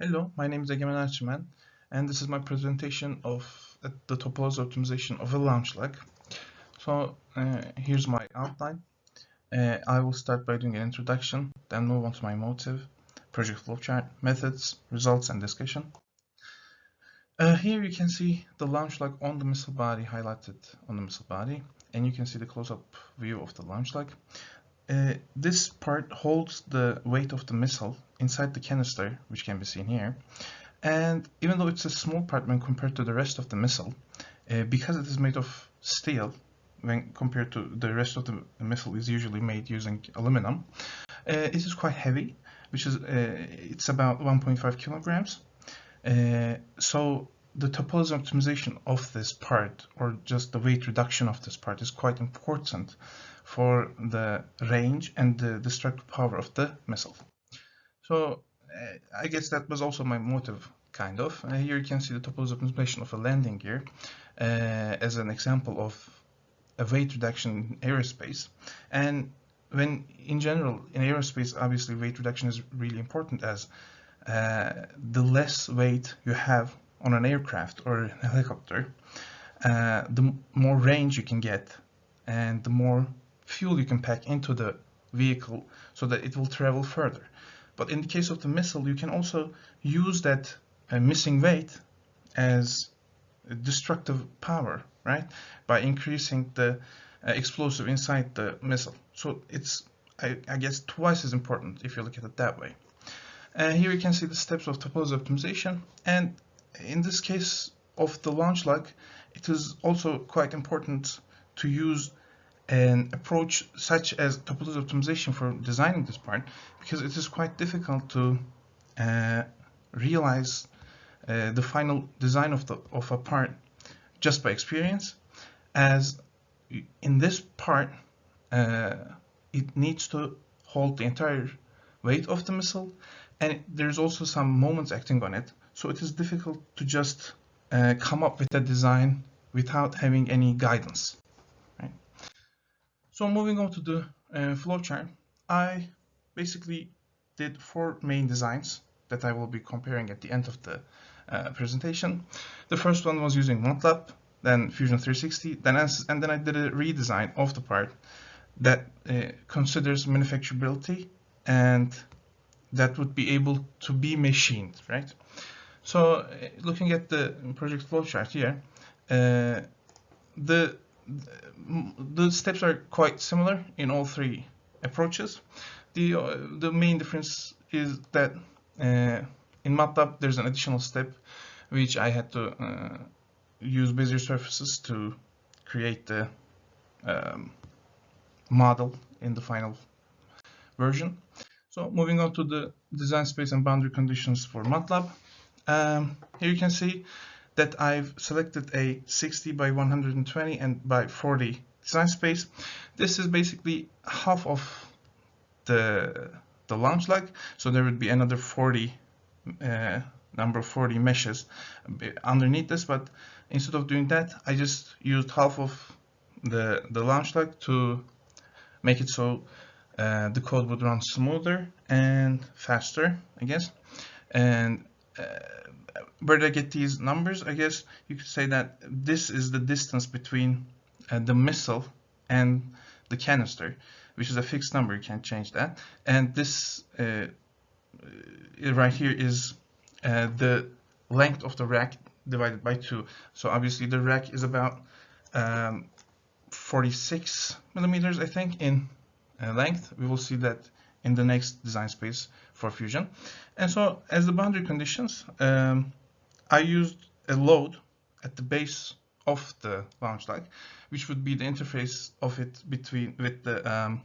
Hello, my name is Egemen Erçimen, and this is my presentation of the topology optimization of a launch lag. Here's my outline. I will start by doing an introduction, then move on to my motive, project flowchart, methods, results, and discussion. Here you can see the launch lag on the missile body highlighted on the missile body, and you can see the close-up view of the launch lag. This part holds the weight of the missile inside the canister, which can be seen here. And even though it's a small part when compared to the rest of the missile, because it is made of steel, when compared to the rest of the missile is usually made using aluminum, it is quite heavy, which is it's about 1.5 kilograms. So the topology optimization of this part, or just the weight reduction of this part, is quite important for the range and the destructive power of the missile. So I guess that was also my motive, kind of. Here you can see the topology optimization of a landing gear as an example of a weight reduction in aerospace. And when in general in aerospace, obviously weight reduction is really important, as the less weight you have on an aircraft or a helicopter, the more range you can get and the more fuel you can pack into the vehicle so that it will travel further. But in the case of the missile, you can also use that missing weight as destructive power, right? By increasing the explosive inside the missile. So it's, I guess, twice as important if you look at it that way. Here you can see the steps of topology optimization, and in this case of the launch lag, it is also quite important to use an approach such as topology optimization for designing this part, because it is quite difficult to realize the final design of a part just by experience, as in this part it needs to hold the entire weight of the missile, and there's also some moments acting on it, so it is difficult to just come up with a design without having any guidance. Right? So moving on to the flowchart, I basically did 4 main designs that I will be comparing at the end of the presentation. The first one was using MATLAB, then Fusion 360, and then I did a redesign of the part that considers manufacturability and that would be able to be machined, right? So looking at the project flowchart here, the steps are quite similar in all 3 approaches. The main difference is that in MATLAB there's an additional step which I had to use Bezier surfaces to create the model in the final version. So moving on to the design space and boundary conditions for MATLAB. Here you can see that I've selected a 60 by 120 and by 40 design space. This is basically half of the launch lag, so there would be another 40 number of 40 meshes underneath this, but instead of doing that, I just used half of the launch lag to make it so the code would run smoother and faster, I guess. And where did I get these numbers? I guess you could say that this is the distance between the missile and the canister, which is a fixed number, you can't change that. And this right here is the length of the rack divided by 2. So obviously the rack is about 46 millimeters, I think, in length. We will see that in the next design space for Fusion. And so as the boundary conditions, I used a load at the base of the launch lag, which would be the interface of it with the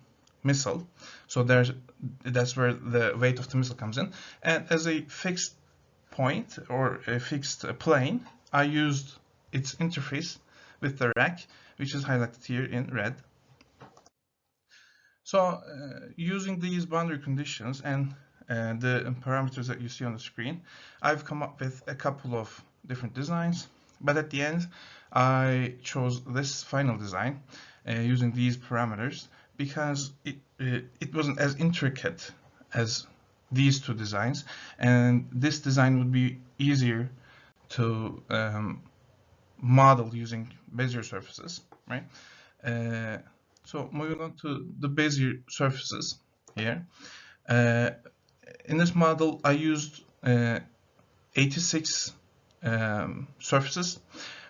missile. So that's where the weight of the missile comes in. And as a fixed point or a fixed plane, I used its interface with the rack, which is highlighted here in red. So using these boundary conditions and the parameters that you see on the screen, I've come up with a couple of different designs, but at the end I chose this final design using these parameters because it wasn't as intricate as these two designs, and this design would be easier to model using Bezier surfaces, right? So moving on to the Bezier surfaces here. In this model, I used 86 surfaces,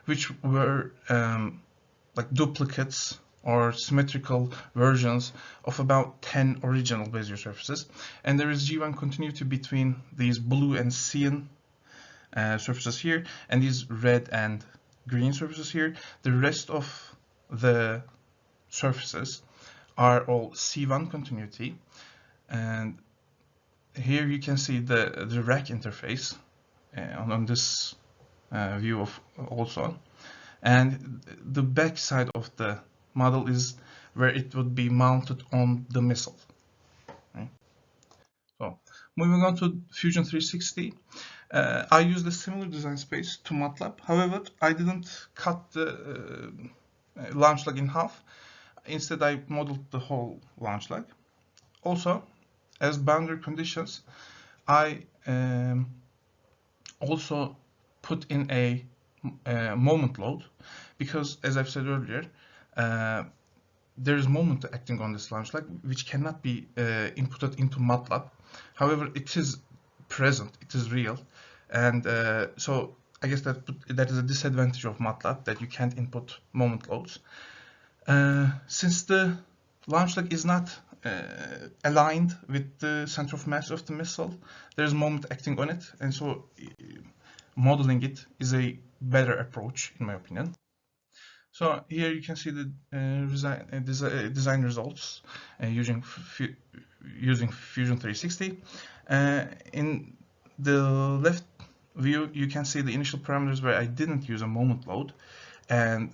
which were like duplicates or symmetrical versions of about 10 original Bezier surfaces. And there is G1 continuity between these blue and cyan surfaces here and these red and green surfaces here. The rest of the surfaces are all C1 continuity, and here you can see the rack interface on this view of also, and the back side of the model is where it would be mounted on the missile. Right? So moving on to Fusion 360, I used a similar design space to MATLAB. However, I didn't cut the launch leg in half. Instead, I modeled the whole launch leg. Also, as boundary conditions, I also put in a moment load, because, as I've said earlier, there is moment acting on this launch leg, which cannot be inputted into MATLAB. However, it is present, it is real, and so I guess that is a disadvantage of MATLAB, that you can't input moment loads. Since the launch leg is not aligned with the center of mass of the missile, there's moment acting on it, and so modeling it is a better approach, in my opinion. So here you can see the design results using Fusion 360. In the left view, you can see the initial parameters where I didn't use a moment load, and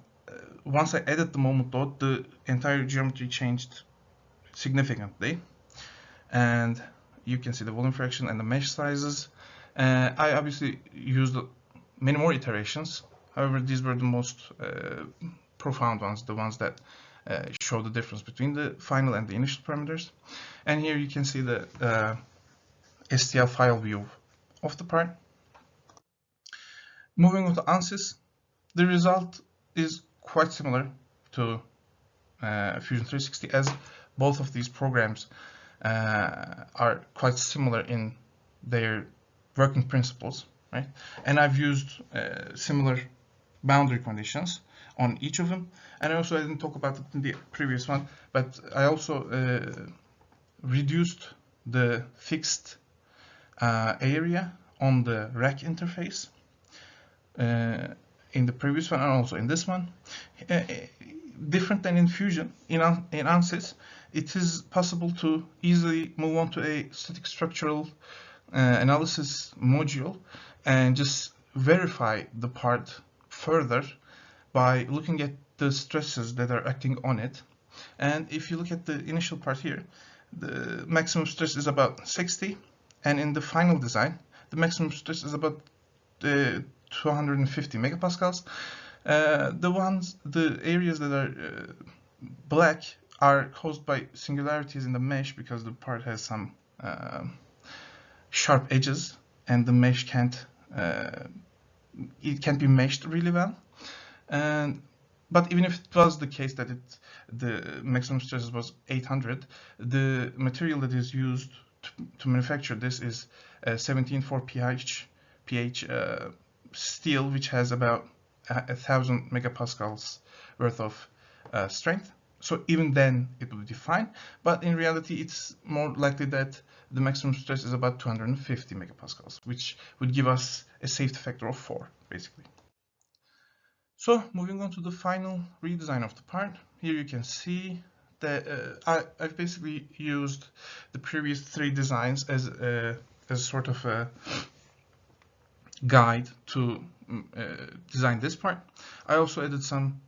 once I added the moment load, the entire geometry changed significantly, and you can see the volume fraction and the mesh sizes. I obviously used many more iterations. However, these were the most profound ones, the ones that show the difference between the final and the initial parameters. And here you can see the STL file view of the part. Moving on to ANSYS, the result is quite similar to Fusion 360, as both of these programs are quite similar in their working principles, right? And I've used similar boundary conditions on each of them. And I didn't talk about it in the previous one, but I also reduced the fixed area on the rack interface in the previous one and also in this one. Different than in Fusion, in ANSYS, it is possible to easily move on to a static structural analysis module and just verify the part further by looking at the stresses that are acting on it. And if you look at the initial part here, the maximum stress is about 60, and in the final design, the maximum stress is about 250 megapascals. The areas that are black are caused by singularities in the mesh, because the part has some sharp edges, and the mesh can't be meshed really well. But even if it was the case that the maximum stress was 800, the material that is used to manufacture this is 17.4 pH steel, which has about 1,000 megapascals worth of strength. So even then it would be fine, but in reality it's more likely that the maximum stress is about 250 megapascals, which would give us a safety factor of 4, basically. So moving on to the final redesign of the part, here you can see that I've basically used the previous 3 designs as sort of a guide to design this part. I also added some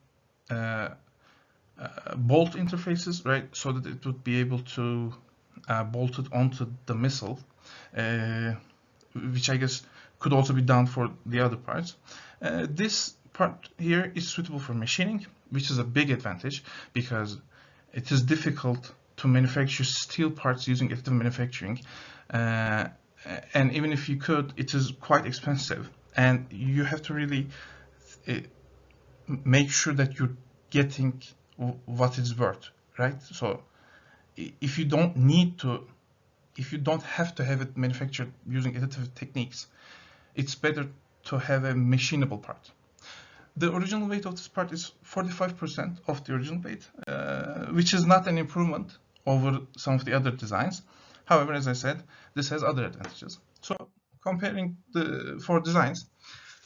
bolt interfaces, right, so that it would be able to bolt it onto the missile, which I guess could also be done for the other parts. This part here is suitable for machining, which is a big advantage, because it is difficult to manufacture steel parts using additive manufacturing. And even if you could, it is quite expensive, and you have to really make sure that you're getting what it's worth, right? So if you don't need to, if you don't have to have it manufactured using additive techniques, it's better to have a machinable part. The original weight of this part is 45% of the original weight, which is not an improvement over some of the other designs. However, as I said, this has other advantages. So comparing the four designs,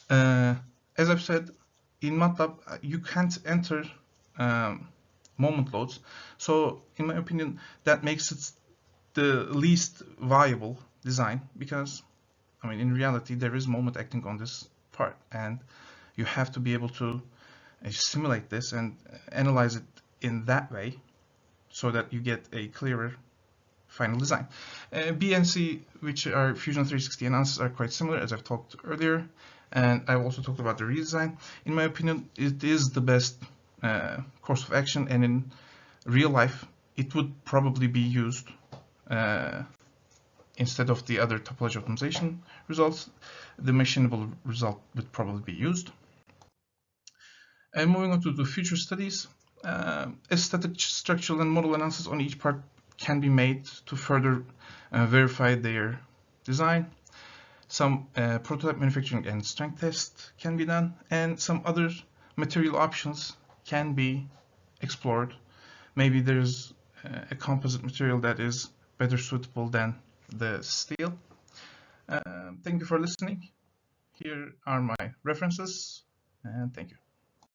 as I've said, in MATLAB, you can't enter moment loads. So in my opinion, that makes it the least viable design, because I mean, in reality, there is moment acting on this part, and you have to be able to simulate this and analyze it in that way so that you get a clearer final design. B and C, which are Fusion 360 analysis, are quite similar, as I've talked earlier, and I've also talked about the redesign. In my opinion, it is the best course of action, and in real life, it would probably be used instead of the other topology optimization results. The machinable result would probably be used. And moving on to the future studies, static structural and model analysis on each part can be made to further verify their design. Some prototype manufacturing and strength test can be done, and some other material options can be explored. Maybe there's a composite material that is better suitable than the steel. Thank you for listening. Here are my references, and thank you.